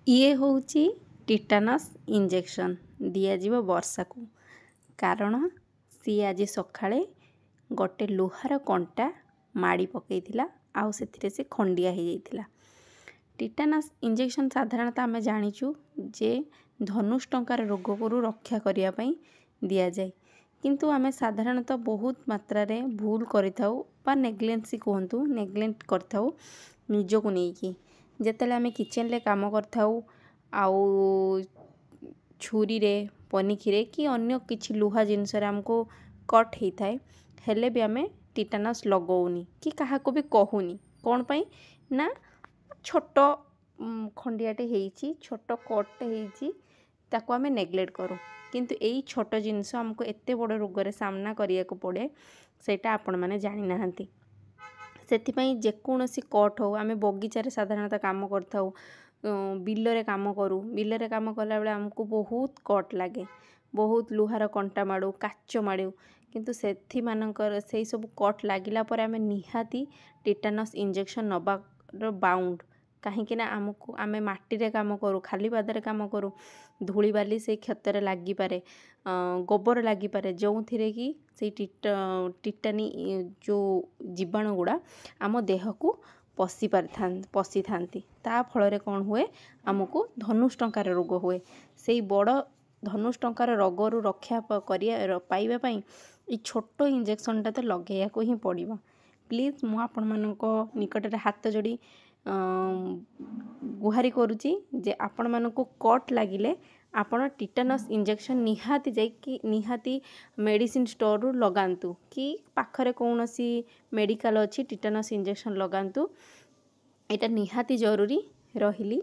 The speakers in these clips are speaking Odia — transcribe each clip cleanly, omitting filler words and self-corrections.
ଇଏ ହେଉଛି ଟିଟାନସ୍ ଇଞ୍ଜେକ୍ସନ୍ ଦିଆଯିବ ବର୍ଷାକୁ। କାରଣ ସିଏ ଆଜି ସକାଳେ ଗୋଟେ ଲୁହାର କଣ୍ଟା ମାଡ଼ି ପକାଇଥିଲା, ଆଉ ସେଥିରେ ସେ ଖଣ୍ଡିଆ ହେଇଯାଇଥିଲା। ଟିଟାନସ୍ ଇଞ୍ଜେକ୍ସନ୍ ସାଧାରଣତଃ ଆମେ ଜାଣିଛୁ ଯେ ଧନୁଷ୍ଟଙ୍କାର ରୋଗରୁ ରକ୍ଷା କରିବା ପାଇଁ ଦିଆଯାଏ। କିନ୍ତୁ ଆମେ ସାଧାରଣତଃ ବହୁତ ମାତ୍ରାରେ ଭୁଲ କରିଥାଉ ବା ନେଗ୍ଲେନ୍ସି କୁହନ୍ତୁ, ନେଗ୍ଲେକ୍ଟ କରିଥାଉ ନିଜକୁ ନେଇକି। ଯେତେବେଳେ ଆମେ କିଚେନ୍ରେ କାମ କରିଥାଉ ଆଉ ଛୁରୀରେ, ପନିକିରେ କି ଅନ୍ୟ କିଛି ଲୁହା ଜିନିଷରେ ଆମକୁ କଟ୍ ହେଇଥାଏ, ହେଲେ ବି ଆମେ ଟିଟାନସ୍ ଲଗାଉନି କି କାହାକୁ ବି କହୁନି। କ'ଣ ପାଇଁ ନା ଛୋଟ ଖଣ୍ଡିଆଟେ ହେଇଛି, ଛୋଟ କଟ୍ଟେ ହେଇଛି, ତାକୁ ଆମେ ନେଗ୍ଲେକ୍ଟ କରୁ। କିନ୍ତୁ ଏଇ ଛୋଟ ଜିନିଷ ଆମକୁ ଏତେ ବଡ଼ ରୋଗରେ ସାମ୍ନା କରିବାକୁ ପଡ଼େ, ସେଇଟା ଆପଣମାନେ ଜାଣିନାହାନ୍ତି। ସେଥିପାଇଁ ଯେକୌଣସି କଟ୍ ହଉ, ଆମେ ବଗିଚାରେ ସାଧାରଣତଃ କାମ କରିଥାଉ, ବିଲରେ କାମ କରୁ, ବିଲରେ କାମ କଲାବେଳେ ଆମକୁ ବହୁତ କଟ୍ ଲାଗେ, ବହୁତ ଲୁହାର କଣ୍ଟା ମାଡ଼ୁ, କାଚ ମାଡ଼ୁ। କିନ୍ତୁ ସେଇ ସବୁ କଟ୍ ଲାଗିଲା ପରେ ଆମେ ନିହାତି ଟିଟାନସ୍ ଇଞ୍ଜେକ୍ସନ୍ ନେବାର ବାଉଣ୍ଡ। କାହିଁକିନା ଆମେ ମାଟିରେ କାମ କରୁ, ଖାଲି ପାଦରେ କାମ କରୁ, ଧୂଳିବାଲି ସେଇ କ୍ଷତରେ ଲାଗିପାରେ, ଗୋବର ଲାଗିପାରେ, ଯେଉଁଥିରେ କି ସେଇ ଟିଟାନି ଯେଉଁ ଜୀବାଣୁ ଗୁଡ଼ା ଆମ ଦେହକୁ ପଶିଥାନ୍ତି। ତା ଫଳରେ କ'ଣ ହୁଏ, ଆମକୁ ଧନୁଷ୍ଟଙ୍କାର ରୋଗ ହୁଏ। ସେଇ ବଡ଼ ଧନୁଷ୍ଟଙ୍କାର ରୋଗରୁ ରକ୍ଷା ପାଇବା ପାଇଁ ଏଇ ଛୋଟ ଇଞ୍ଜେକ୍ସନ୍ଟା ତ ଲଗାଇବାକୁ ହିଁ ପଡ଼ିବ। ପ୍ଲିଜ୍ ମୁଁ ଆପଣମାନଙ୍କ ନିକଟରେ ହାତ ଯୋଡ଼ି ଗୁହାରି କରୁଛି ଯେ ଆପଣମାନଙ୍କୁ କଟ୍ ଲାଗିଲେ ଆପଣ ଟିଟାନସ୍ ଇଞ୍ଜେକ୍ସନ୍ ନିହାତି ମେଡ଼ିସିନ୍ ଷ୍ଟୋରରୁ ଲଗାନ୍ତୁ, କି ପାଖରେ କୌଣସି ମେଡ଼ିକାଲ ଅଛି ଟିଟାନସ୍ ଇଞ୍ଜେକ୍ସନ୍ ଲଗାନ୍ତୁ। ଏଇଟା ନିହାତି ଜରୁରୀ। ରହିଲି।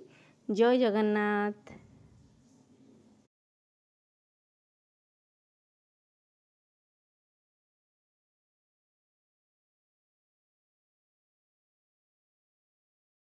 ଜୟ ଜଗନ୍ନାଥ।